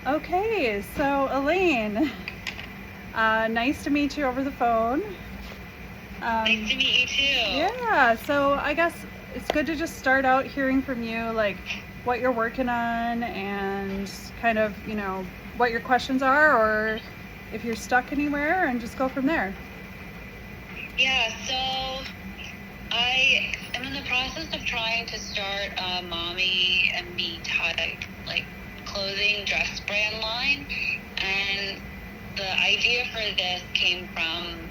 Okay, so Elaine, nice to meet you over the phone. Nice to meet you too. Yeah, so I guess it's good to just start out hearing from you, like what you're working on and kind of, what your questions are, or if you're stuck anywhere, and just go from there. Yeah, so I am in the process of trying to start a mommy and me type, like clothing dress brand line. And the idea for this came from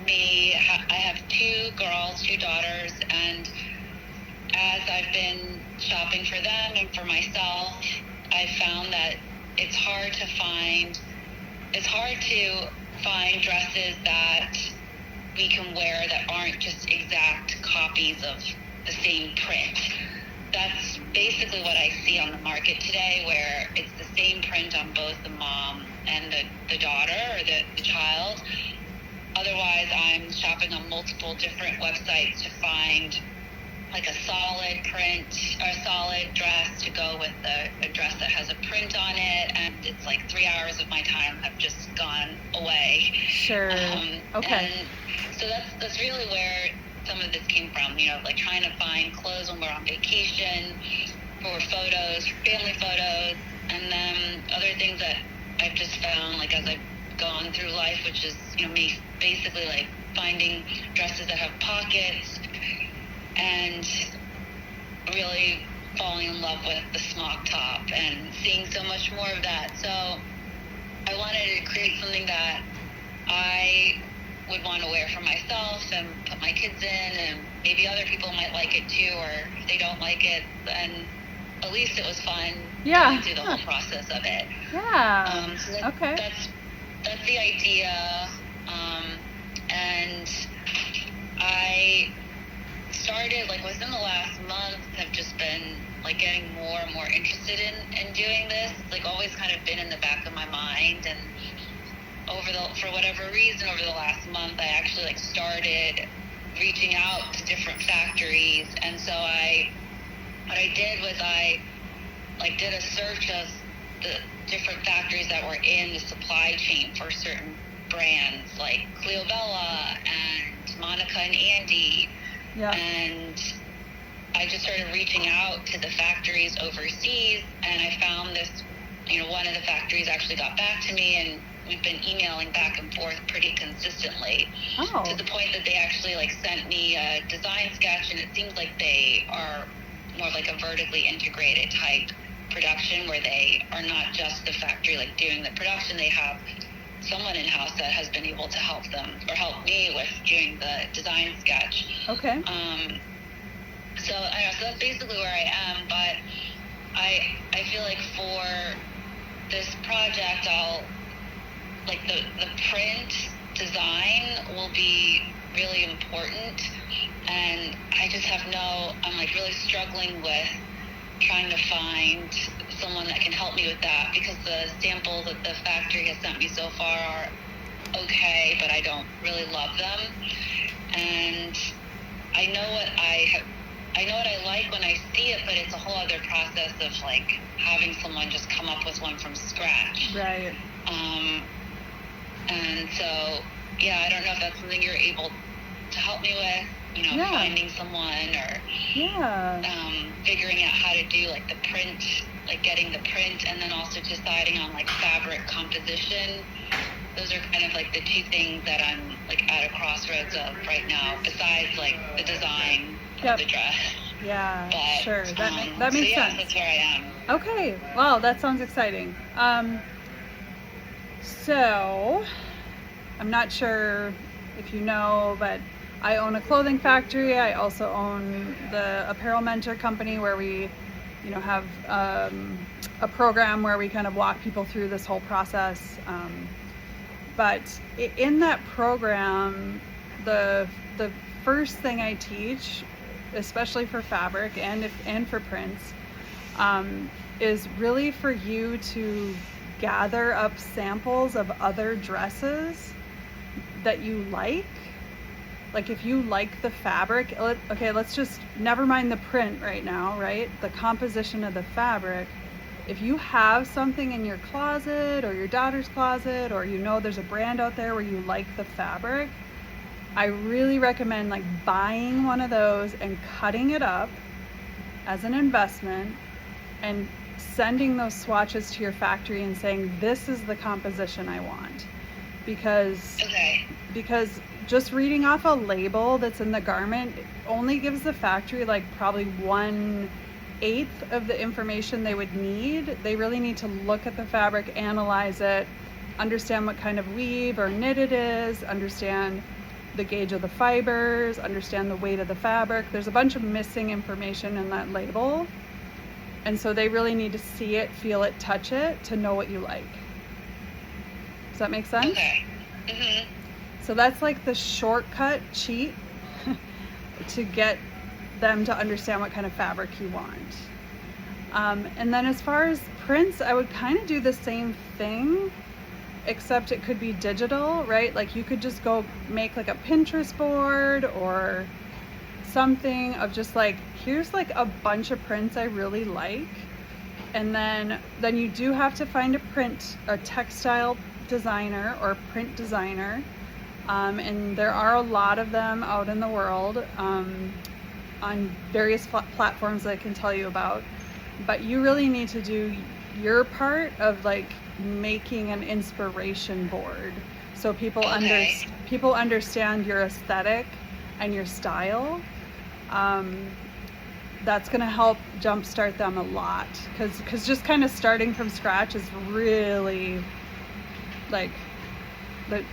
me. I have two girls, two daughters, and as I've been shopping for them and for myself, I found that it's hard to find dresses that we can wear that aren't just exact copies of the same print. That's basically what I see on the market today, where it's the same print on both the mom and the daughter or the child. Otherwise, I'm shopping on multiple different websites to find like a solid print or a solid dress to go with a dress that has a print on it, and it's like 3 hours of my time have just gone away. Sure. Okay. And so that's really where some of this came from, like trying to find clothes when we're on vacation, for photos, for family photos, and then other things that I've just found, like as I've gone through life, which is, me basically like finding dresses that have pockets and really falling in love with the smock top and seeing so much more of that. So I wanted to create something that I would want to wear for myself and put my kids in, and maybe other people might like it too, or if they don't like it, then at least it was fun going through the whole process of it. Yeah. Okay. That's the idea. And I started, like within the last month, have just been like getting more and more interested in doing this. It's like always kind of been in the back of my mind, and for whatever reason, over the last month, I actually like started reaching out to different factories. And so what I did was I like did a search of the different factories that were in the supply chain for certain brands like Cleobella and Monica and Andy. Yeah. And I just started reaching out to the factories overseas, and I found this, one of the factories actually got back to me, and we've been emailing back and forth pretty consistently. Oh. To the point that they actually like sent me a design sketch, and it seems like they are more like a vertically integrated type production, where they are not just the factory like doing the production. They have someone in-house that has been able to help them or help me with doing the design sketch. Okay. So that's basically where I am, but I feel like for this project, I'll like the print design will be really important, and I'm like really struggling with trying to find someone that can help me with that, because the samples that the factory has sent me so far are okay, but I don't really love them. And I know what I like when I see it, but it's a whole other process of like having someone just come up with one from scratch. Right. And so, yeah, I don't know if that's something you're able to help me with, finding someone or figuring out how to do like the print, like getting the print, and then also deciding on like fabric composition. Those are kind of like the two things that I'm like at a crossroads of right now, besides like the design of the dress. Yeah, but, sure. That makes sense. That's where I am. Okay, well, that sounds exciting. So, I'm not sure if you know, but I own a clothing factory. I also own the Apparel Mentor company, where we, have a program where we kind of walk people through this whole process. But in that program, the first thing I teach, especially for fabric and for prints, is really for you to gather up samples of other dresses that you like. Like if you like the fabric, okay, let's just never mind the print right now, right? The composition of the fabric. if you have something in your closet or your daughter's closet, or there's a brand out there where you like the fabric, I really recommend like buying one of those and cutting it up as an investment and sending those swatches to your factory and saying, this is the composition I want. Because just reading off a label that's in the garment only gives the factory like probably 1/8 of the information they would need. They really need to look at the fabric, analyze it, understand what kind of weave or knit it is, understand the gauge of the fibers, understand the weight of the fabric. There's a bunch of missing information in that label. And so they really need to see it, feel it, touch it to know what you like. Does that make sense? Okay. Mm-hmm. So that's like the shortcut cheat to get them to understand what kind of fabric you want. And then as far as prints, I would kind of do the same thing, except it could be digital, right? Like you could just go make like a Pinterest board or something of just like, here's like a bunch of prints I really like. And then you do have to find a textile designer or print designer. And there are a lot of them out in the world on various platforms that I can tell you about. But you really need to do your part of like making an inspiration board so people understand your aesthetic and your style. That's going to help jumpstart them a lot, because just kind of starting from scratch is really like,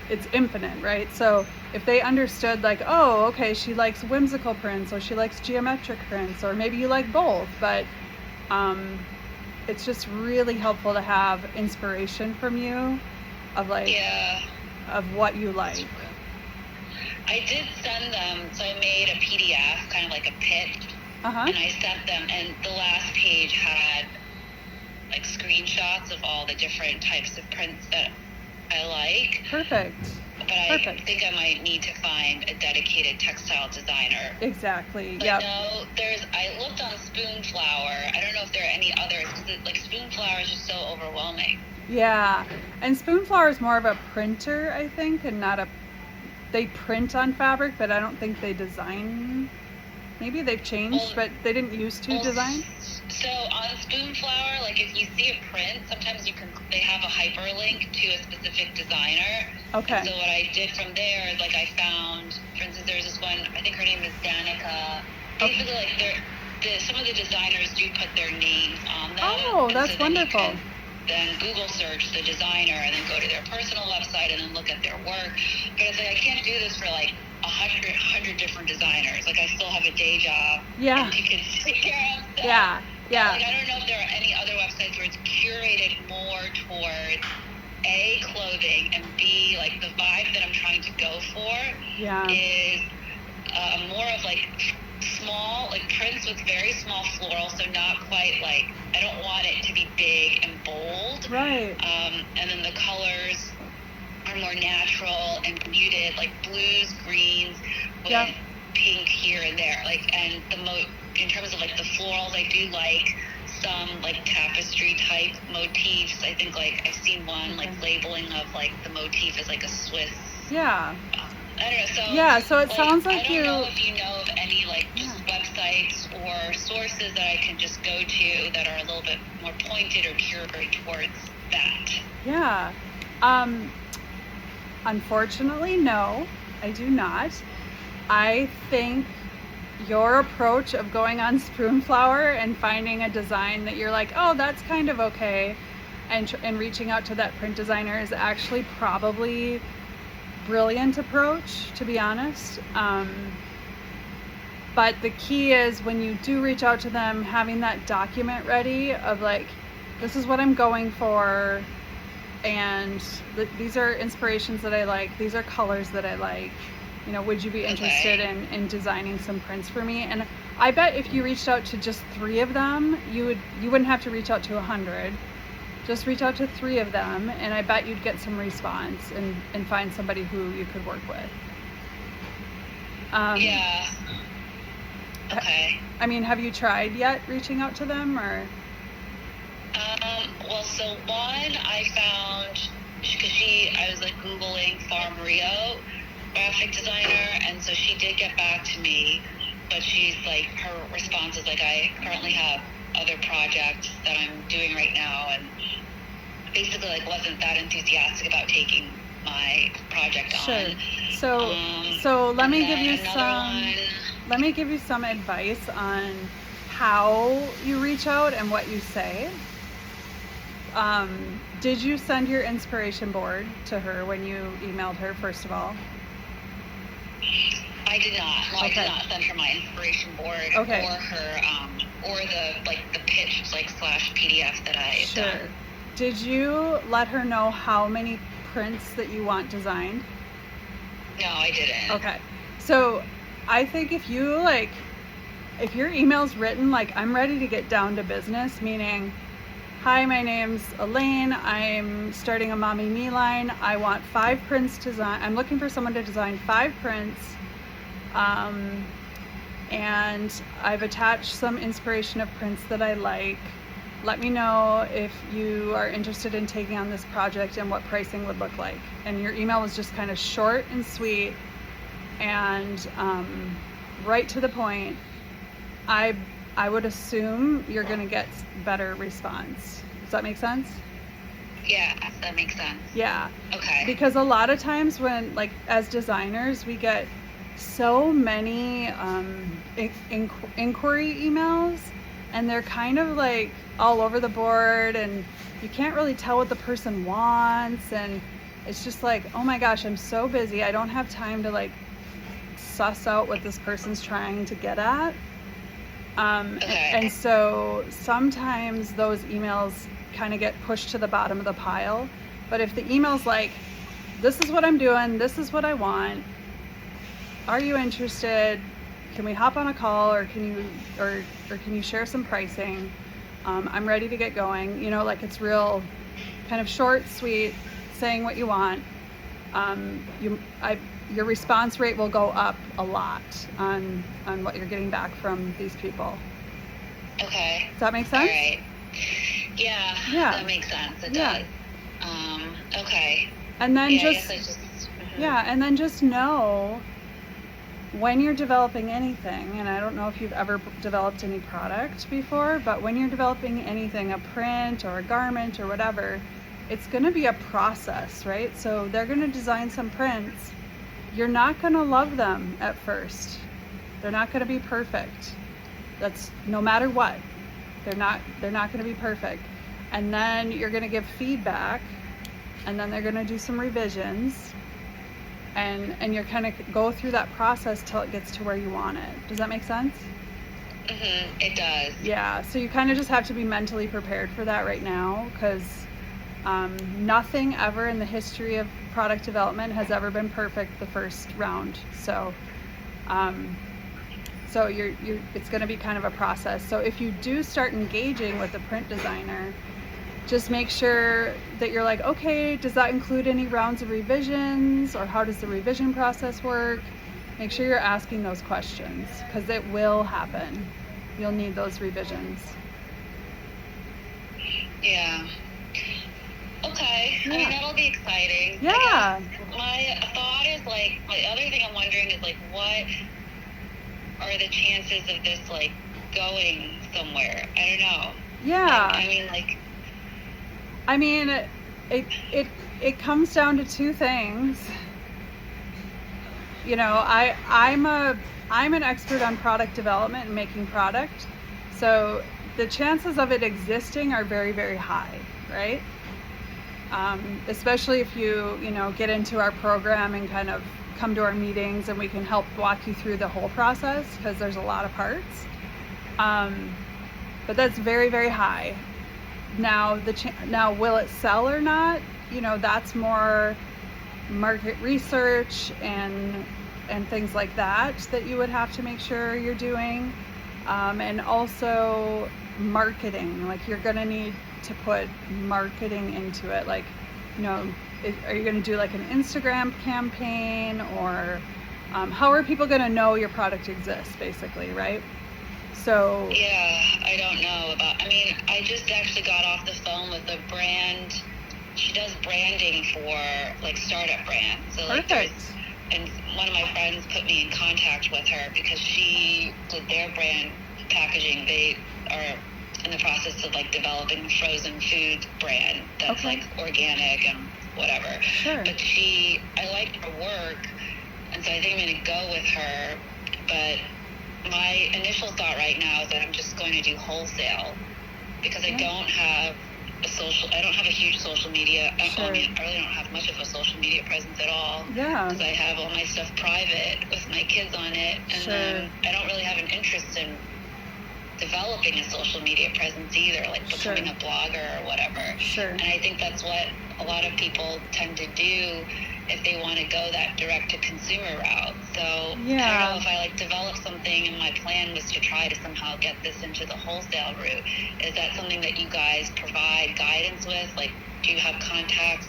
it's infinite, right? So if they understood like, oh, okay, she likes whimsical prints, or she likes geometric prints, or maybe you like both, but it's just really helpful to have inspiration from you of like, of what you like. I did send them, so I made a PDF, kind of like a pitch, and I sent them, and the last page had like screenshots of all the different types of prints that I like. Perfect. But I think I might need to find a dedicated textile designer. Exactly. Yeah. I looked on Spoonflower. I don't know if there are any others, because like Spoonflower is just so overwhelming. Yeah, and Spoonflower is more of a printer, I think, and they print on fabric, but I don't think they design. Maybe they've changed, but they didn't used to design. So on Spoonflower, like if you see a print, sometimes they have a hyperlink to a specific designer. Okay. And so what I did from there is like I found, for instance, there's this one, I think her name is Danica. Basically, like some of the designers do put their names on them. Oh, that's wonderful. Then Google search the designer and then go to their personal website and then look at their work. But it's like I can't do this for like 100 different designers. Like I still have a day job. Yeah. And you can take care of stuff. Yeah. Yeah. Like I don't know if there are any other websites where it's curated more towards A, clothing, and B, like the vibe that I'm trying to go for is more of like small, like prints with very small floral, so not quite like, I don't want it to be big and bold. Right. And then the colors are more natural and muted, like blues, greens, with pink here and there. Like, and in terms of like the florals, I do like some like tapestry type motifs. I think like I've seen one like labeling of like the motif is like a Swiss. Yeah. I don't know. So so it sounds like I don't know if you know of any like just websites or sources that I can just go to that are a little bit more pointed or curated towards that. Yeah. Unfortunately, no, I do not. I think your approach of going on Spoonflower and finding a design that you're like, oh, that's kind of okay, and reaching out to that print designer is actually probably brilliant approach, to be honest. But the key is when you do reach out to them, having that document ready of like, this is what I'm going for, and these are inspirations that I like, these are colors that I like, would you be interested in designing some prints for me? And I bet if you reached out to just 3 of them, you wouldn't have to reach out to 100. Just reach out to 3 of them, and I bet you'd get some response and find somebody who you could work with. Yeah. Okay. I mean, have you tried yet reaching out to them, or? Well, so one I found because I was like Googling Farm Rio graphic designer, and so she did get back to me, but she's like, her response is like, I currently have other projects that I'm doing right now, and basically like wasn't that enthusiastic about taking my project Sure. on. So let And me then give you another let me give you some advice on how you reach out and what you say. Did you send your inspiration board to her when you emailed her, first of all? I did not. No, Okay. I did not send her my inspiration board Okay. or her or the pitch slash PDF that I Sure. done. Did you let her know how many prints that you want designed? No, I didn't. Okay. So I think if your email's written like, I'm ready to get down to business, meaning, hi, my name's Elaine, I'm starting a Mommy Me line, I want 5 prints designed, I'm looking for someone to design 5 prints, and I've attached some inspiration of prints that I like. Let me know if you are interested in taking on this project and what pricing would look like. And your email was just kind of short and sweet and right to the point. I would assume you're going to get better response. Does that make sense? Yeah, that makes sense. Yeah. Okay. Because a lot of times when, like, as designers, we get so many inquiry emails, and they're kind of like all over the board, and you can't really tell what the person wants, and it's just like, oh my gosh, I'm so busy, I don't have time to like suss out what this person's trying to get at. Okay. And so sometimes those emails kind of get pushed to the bottom of the pile. But if the email's like, this is what I'm doing, this is what I want, are you interested? Can we hop on a call, or can you share some pricing? I'm ready to get going. You know, like, it's real kind of short, sweet, saying what you want. Your response rate will go up a lot on what you're getting back from these people. Okay. Does that make sense? All right. Yeah. That makes sense. It does. Okay. And then and then just know when you're developing anything, and I don't know if you've ever developed any product before, but when you're developing anything, a print or a garment or whatever, it's going to be a process, right? So they're going to design some prints. You're not going to love them at first. They're not going to be perfect. That's no matter what. They're not going to be perfect. And then you're going to give feedback, and then they're going to do some revisions, and you're kind of go through that process till it gets to where you want it. Does that make sense? It does. Yeah, so you kind of just have to be mentally prepared for that right now, because nothing ever in the history of product development has ever been perfect the first round. So it's going to be kind of a process. So if you do start engaging with a print designer, just make sure that you're like, okay, does that include any rounds of revisions, or how does the revision process work? Make sure you're asking those questions, because it will happen. You'll need those revisions. Yeah. Okay. Yeah. I mean, that'll be exciting. Yeah. My thought is, like, my other thing I'm wondering is, like, what are the chances of this, like, going somewhere? I don't know. Yeah. I mean, it comes down to two things. You know, I'm an expert on product development and making product, so the chances of it existing are very, very high, right? Especially if you get into our program and kind of come to our meetings, and we can help walk you through the whole process, because there's a lot of parts. But that's very, very high. Now, will it sell or not? That's more market research and things like that you would have to make sure you're doing, and also marketing. Like, you're gonna need to put marketing into it. Like, are you gonna do like an Instagram campaign, or how are people gonna know your product exists, basically, right? So Yeah, I don't know about, I mean, I just actually got off the phone with a brand. She does branding for like startup brands. So like perfect. and one of my friends put me in contact with her because she did their brand packaging. They are in the process of like developing a frozen food brand that's Okay. like organic and whatever. Sure. But I liked her work, and so I think I'm going to go with her. But my initial thought right now is that I'm just going to do wholesale because I don't have I don't have a huge social media. Sure. I mean, I really don't have much of a social media presence at all. Yeah. Because I have all my stuff private with my kids on it, and then I don't really have an interest in developing a social media presence either, like becoming a blogger or whatever. Sure. And I think that's what a lot of people tend to do if they want to go that direct to consumer route. So I don't know if I like develop something and my plan was to try to somehow get this into the wholesale route. Is that something that you guys provide guidance with? Like, do you have contacts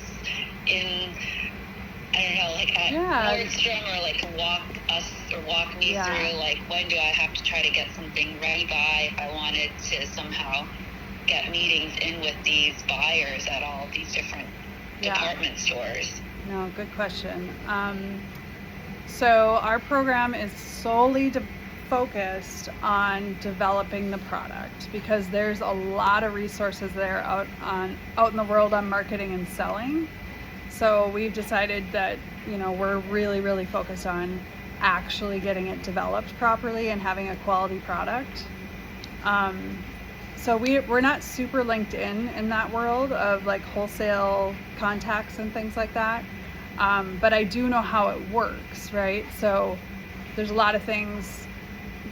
in, I don't know, like at Nordstrom, or like walk me through, like, when do I have to try to get something ready by if I wanted to somehow get meetings in with these buyers at all these different department stores? No, good question. So our program is solely focused on developing the product because there's a lot of resources there out in the world on marketing and selling. So we've decided that, we're really, really focused on actually getting it developed properly and having a quality product. So we're not super linked in that world of like wholesale contacts and things like that. But I do know how it works, right? So there's a lot of things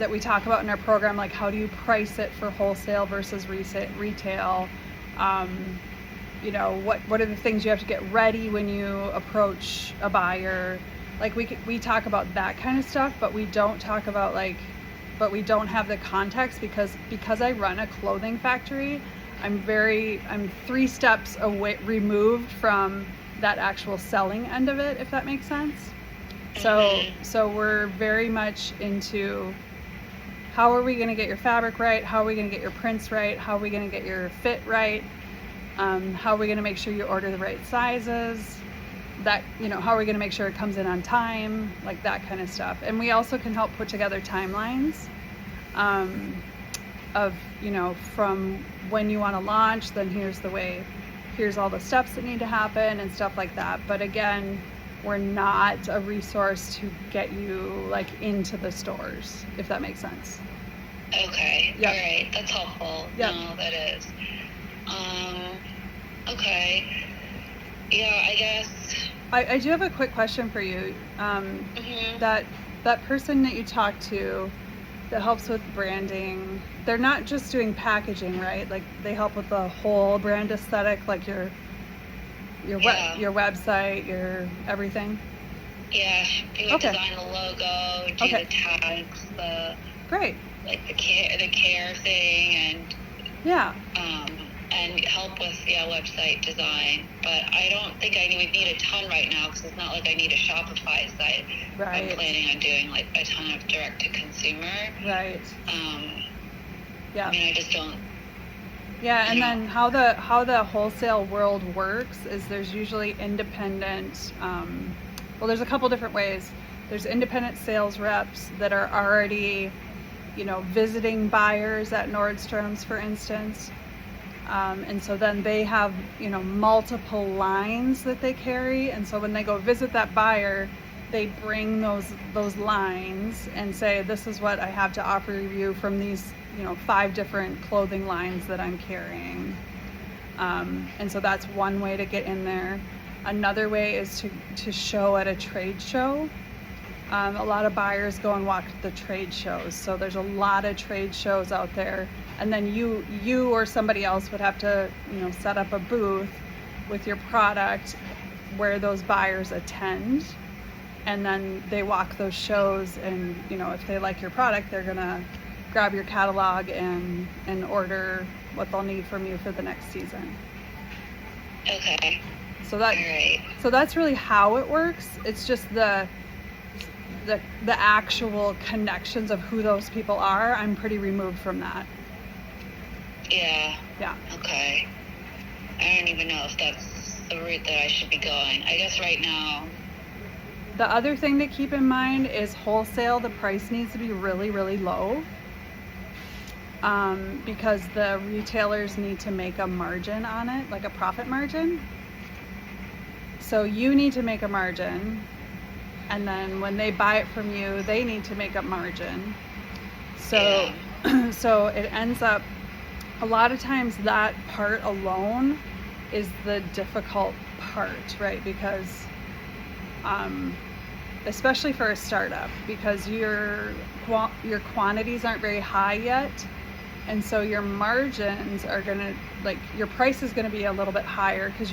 that we talk about in our program, like how do you price it for wholesale versus retail? What are the things you have to get ready when you approach a buyer? Like we talk about that kind of stuff, but we don't talk about but we don't have the context because I run a clothing factory. I'm 3 steps away removed from that actual selling end of it, if that makes sense. So we're very much into how are we going to get your fabric right? How are we going to get your prints right? How are we going to get your fit right? How are we going to make sure you order the right sizes? How are we going to make sure it comes in on time? Like that kind of stuff. And we also can help put together timelines of, from when you want to launch, then here's all the steps that need to happen and stuff like that. But again, we're not a resource to get you like into the stores, if that makes sense. Okay. Yep. All right. That's helpful. Yep. No, that is. Okay. Yeah, I guess. I do have a quick question for you. That person that you talked to that helps with branding, they're not just doing packaging, right? Like they help with the whole brand aesthetic, like your website, your everything. Yeah, they would design the logo, do the tags, the care thing, and help with website design. But I don't think I would need a ton right now because it's not like I need a Shopify site. Right. I'm planning on doing like a ton of direct to consumer. Right. I mean, I just don't. Yeah, and then how the wholesale world works is there's usually independent. There's a couple different ways. There's independent sales reps that are already, visiting buyers at Nordstrom's, for instance. And so then they have, multiple lines that they carry. And so when they go visit that buyer, they bring those lines and say, this is what I have to offer you from these, 5 different clothing lines that I'm carrying. And so that's one way to get in there. Another way is to show at a trade show. A lot of buyers go and walk the trade shows. So there's a lot of trade shows out there. And then you or somebody else would have to, set up a booth with your product where those buyers attend. And then they walk those shows and, if they like your product, they're going to grab your catalog and order what they'll need from you for the next season. Okay. So that's really how it works. It's just the actual connections of who those people are, I'm pretty removed from that. Yeah. Yeah. Okay. I don't even know if that's the route that I should be going. I guess right now. The other thing to keep in mind is wholesale, the price needs to be really, really low, because the retailers need to make a margin on it, like a profit margin. So you need to make a margin, and then when they buy it from you, they need to make a margin. So, so it ends up, a lot of times that part alone is the difficult part, right? Because, especially for a startup, because your quantities aren't very high yet, and so your margins are gonna, like, your price is gonna be a little bit higher, because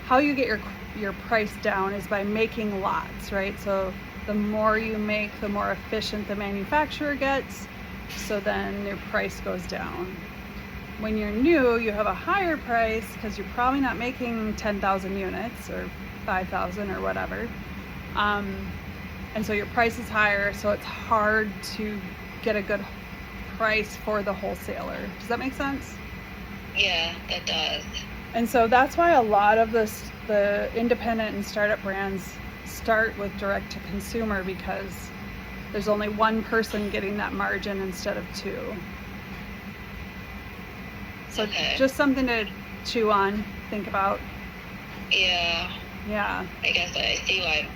how you get your price down is by making lots, right? So the more you make, the more efficient the manufacturer gets, so then your price goes down. When you're new, you have a higher price because you're probably not making 10,000 units or 5,000 or whatever. And so your price is higher, so it's hard to get a good price for the wholesaler. Does that make sense? Yeah, that does. And so that's why a lot of the independent and startup brands start with direct to consumer, because there's only one person getting that margin instead of two. So just something to chew on, think about. Yeah. Yeah. I guess I see why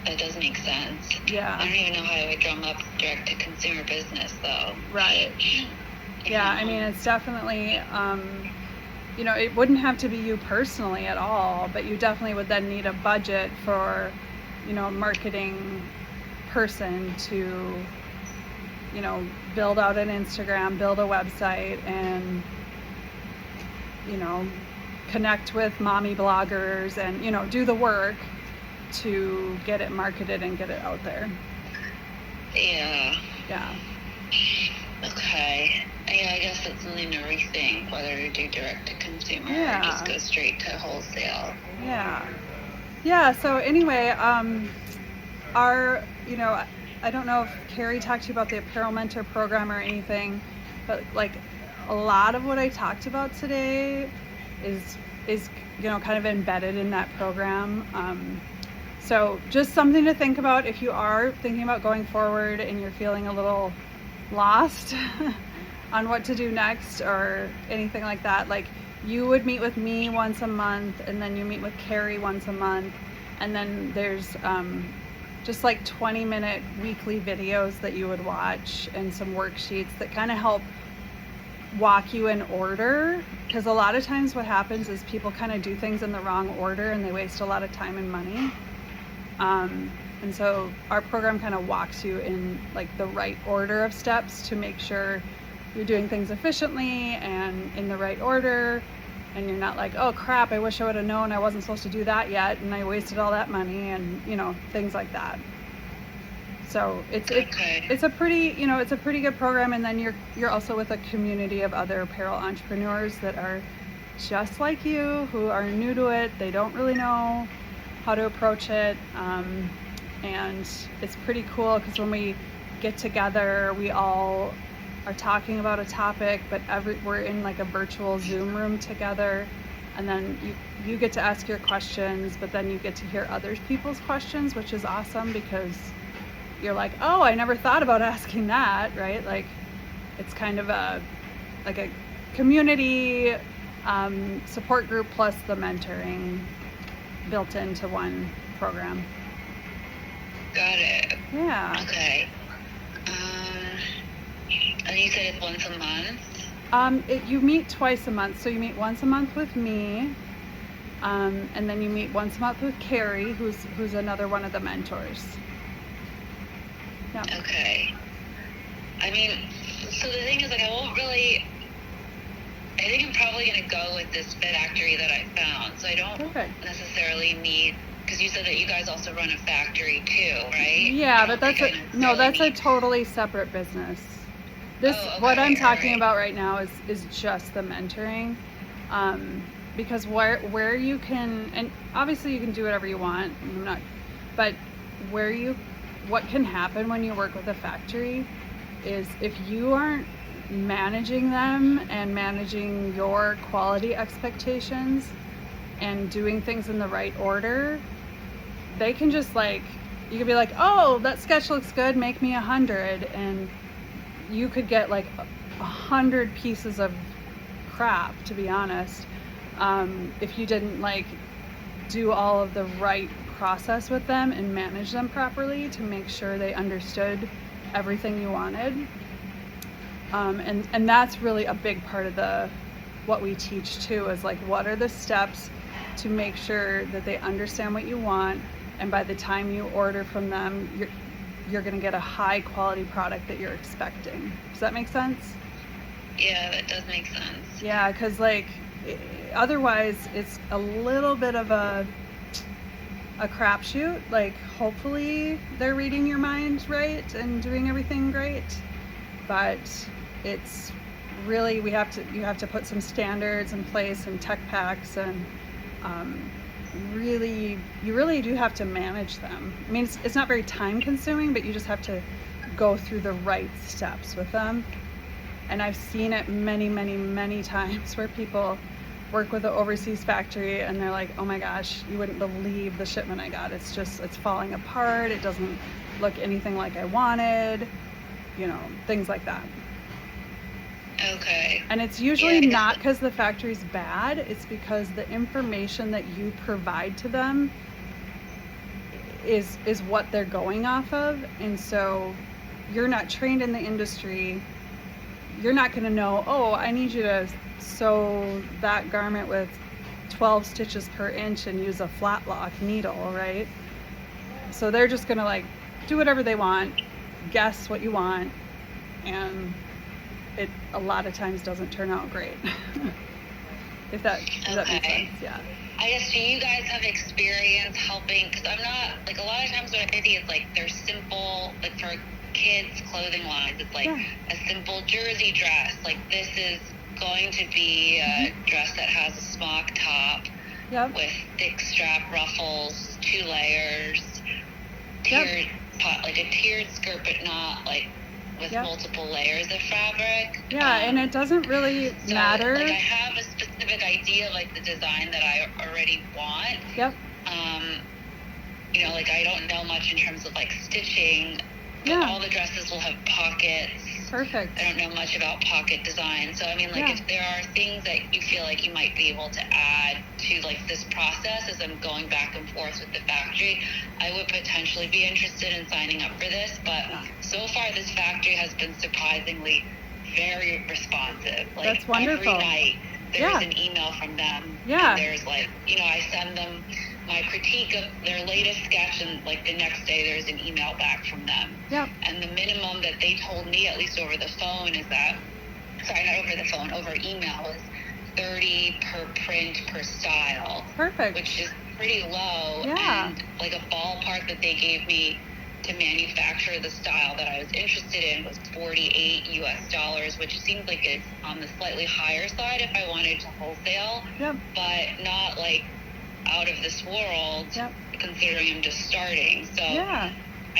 that does make sense. Yeah. I don't even know how I would drum up direct to consumer business though. Right. Yeah, I mean, it's definitely, it wouldn't have to be you personally at all, but you definitely would then need a budget for, a marketing person to, build out an Instagram, build a website, and, connect with mommy bloggers and, do the work to get it marketed and get it out there. Yeah. Yeah. Okay. Yeah, I guess it's something to rethink whether to do direct to consumer or just go straight to wholesale. Yeah. Yeah, so anyway, I don't know if Carrie talked to you about the Apparel Mentor Program or anything, but like a lot of what I talked about today is kind of embedded in that program. So just something to think about if you are thinking about going forward and you're feeling a little lost on what to do next or anything like that. Like, you would meet with me once a month, and then you meet with Carrie once a month, and then there's just like 20-minute weekly videos that you would watch and some worksheets that kind of help walk you in order, because a lot of times what happens is people kind of do things in the wrong order and they waste a lot of time and money. And so our program kind of walks you in like the right order of steps to make sure you're doing things efficiently and in the right order, and you're not like, oh crap, I wish I would have known I wasn't supposed to do that yet and I wasted all that money, and things like that. So it's a pretty good program, and then you're also with a community of other apparel entrepreneurs that are just like you, who are new to it. They don't really know how to approach it. And it's pretty cool because when we get together, we all are talking about a topic, but we're in like a virtual Zoom room together, and then you get to ask your questions, but then you get to hear other people's questions, which is awesome because you're like, oh, I never thought about asking that, right? Like, it's kind of a community support group plus the mentoring built into one program. Got it. Yeah. Okay. And you said it's once a month? You meet twice a month. So you meet once a month with me, and then you meet once a month with Carrie, who's another one of the mentors. Yeah. Okay. I mean, so the thing is, like, I think I'm probably going to go with this factory that I found. So I don't necessarily need, because you said that you guys also run a factory too, right? Yeah, but that's a totally separate business. What I'm talking about right now is just the mentoring, because where you can, and obviously you can do whatever you want. But where what can happen when you work with a factory is if you aren't managing them and managing your quality expectations and doing things in the right order, they can just like, you could be like, oh, that sketch looks good, make me 100, and you could get like 100 pieces of crap, to be honest, if you didn't like do all of the right process with them and manage them properly to make sure they understood everything you wanted. And that's really a big part of what we teach too, is like, what are the steps to make sure that they understand what you want, and by the time you order from them, you're going to get a high quality product that you're expecting. Does that make sense? Yeah, that does make sense. Yeah, because like otherwise it's a little bit of a crapshoot. Like, hopefully they're reading your mind right and doing everything great, but it's really, you have to put some standards in place and tech packs, and you really do have to manage them. I mean, it's not very time consuming, but you just have to go through the right steps with them. And I've seen it many times where people work with an overseas factory and they're like, oh my gosh, you wouldn't believe the shipment I got. It's falling apart. It doesn't look anything like I wanted, things like that. Okay. And it's usually not because the factory's bad. It's because the information that you provide to them is what they're going off of. And so you're not trained in the industry. You're not going to know, oh, I need you to sew that garment with 12 stitches per inch and use a flat lock needle, right? So they're just going to like do whatever they want, guess what you want, and it a lot of times doesn't turn out great. If that makes sense. Yeah. I guess, do you guys have experience helping? Because I'm not, like, a lot of times what I see is like they're simple, like for kids clothing lines, it's like a simple jersey dress, like this is going to be a dress that has a smock top with thick strap ruffles, 2 layers, like a tiered skirt, but not like with multiple layers of fabric. And it doesn't really matter. Like, I have a specific idea of like the design that I already want. Like, I don't know much in terms of like stitching, but all the dresses will have pockets. Perfect. I don't know much about pocket design. So, I mean, like, if there are things that you feel like you might be able to add to, like, this process as I'm going back and forth with the factory, I would potentially be interested in signing up for this. But so far, this factory has been surprisingly very responsive. Like, that's wonderful. Every night, there's an email from them. And there's, like, I send them my critique of their latest sketch, and like the next day there's an email back from them. And the minimum that they told me, at least over the phone, is that, sorry, not over the phone, over email, is 30 per print per style. Perfect. Which is pretty low. And like a ballpark that they gave me to manufacture the style that I was interested in was $48 US, which seems like it's on the slightly higher side if I wanted to wholesale, but not like out of this world, considering I'm just starting. So I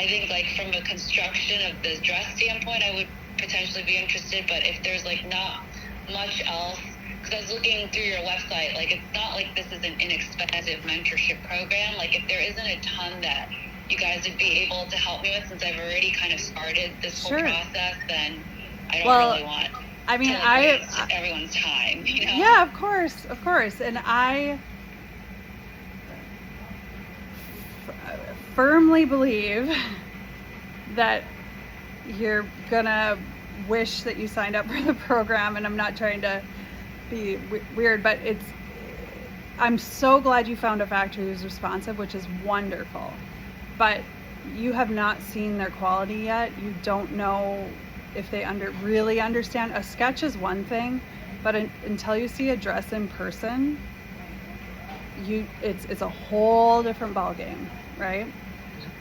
think, like, from a construction of the dress standpoint, I would potentially be interested. But if there's like not much else, because I was looking through your website, like, it's not like this is an inexpensive mentorship program. Like, if there isn't a ton that you guys would be able to help me with, since I've already kind of started this whole process, then I don't really want to waste everyone's time, Yeah, of course. And I firmly believe that you're gonna wish that you signed up for the program, and I'm not trying to be weird, but I'm so glad you found a factory who's responsive, which is wonderful, but you have not seen their quality yet. You don't know if they really understand. A sketch is one thing, but until you see a dress in person, it's a whole different ballgame, right?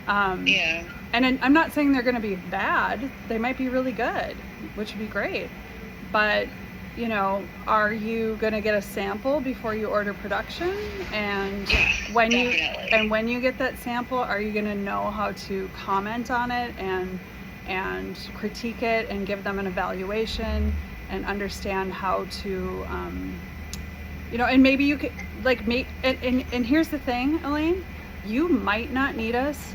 And I'm not saying they're going to be bad. They might be really good, which would be great. But are you going to get a sample before you order production? And Yes, when definitely. when you get that sample, are you going to know how to comment on it and critique it and give them an evaluation and understand how to and maybe you could and here's the thing, Elaine, you might not need us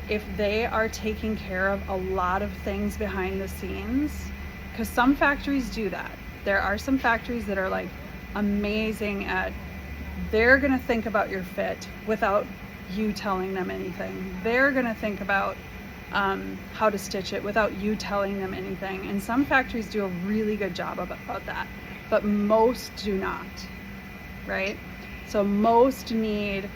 if they are taking care of a lot of things behind the scenes, because some factories do that. There are some factories that are like amazing at, they're going to think about your fit without you telling them anything. They're going to think about how to stitch it without you telling them anything. And some factories do a really good job about that, but most do not, right? So most need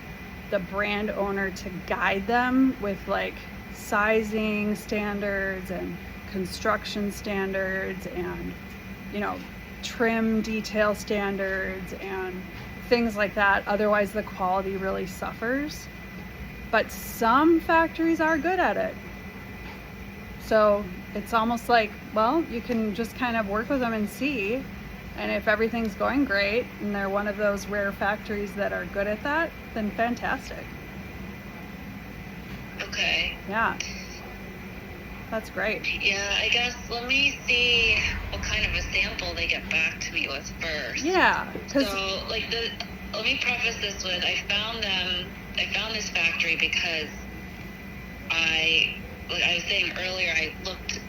the brand owner to guide them with like sizing standards and construction standards and trim detail standards and things like that. Otherwise the quality really suffers. But some factories are good at it. So it's almost like, well, you can just kind of work with them and see. And if everything's going great and they're one of those rare factories that are good at that, then fantastic. Okay. Yeah. That's great. Yeah, I guess let me see what kind of a sample they get back to me with first. Yeah. So, let me preface this with, I found this factory because like I was saying earlier, I looked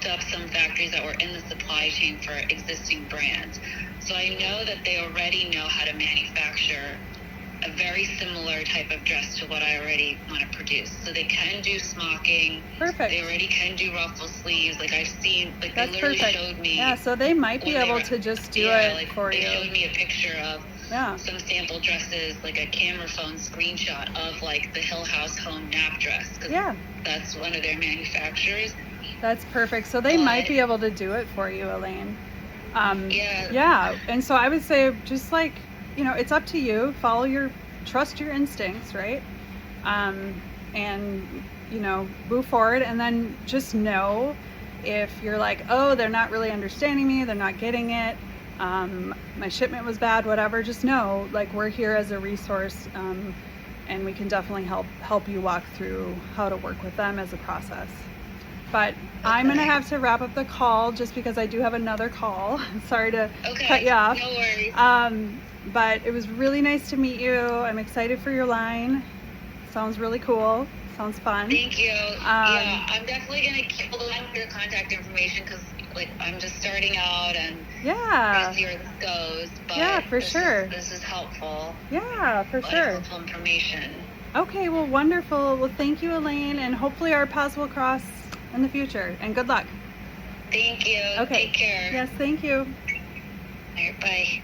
up some factories that were in the supply chain for existing brands. So I know that they already know how to manufacture a very similar type of dress to what I already want to produce. So they can do smocking. Perfect. They already can do ruffle sleeves. Like I've seen, like That's they literally perfect. showed me. Yeah, so they might be able to just do it like, for they you. showed me a picture of some sample dresses, like a camera phone screenshot of like the Hill House Home nap dress. Yeah. That's one of their manufacturers. That's perfect. So they might be able to do it for you, Elaine. Yeah. And so I would say just like, it's up to you. Trust your instincts, right? And, move forward. And then just know if you're like, oh, they're not really understanding me, they're not getting it, my shipment was bad, whatever, just know, like, we're here as a resource, and we can definitely help you walk through how to work with them as a process. But I'm going to have to wrap up the call just because I do have another call. Sorry to cut you off. No worries. But it was really nice to meet you. I'm excited for your line. Sounds really cool. Sounds fun. Thank you. Yeah, I'm definitely going to keep hold on to your contact information because I'm just starting out and yeah, see where this goes. But yeah, for sure. This is helpful. Yeah, for sure. Helpful information. Okay, well, wonderful. Well, thank you, Elaine, and hopefully our paths will cross in the future. And good luck. Thank you. Okay. Take care. Yes, thank you. All right, bye.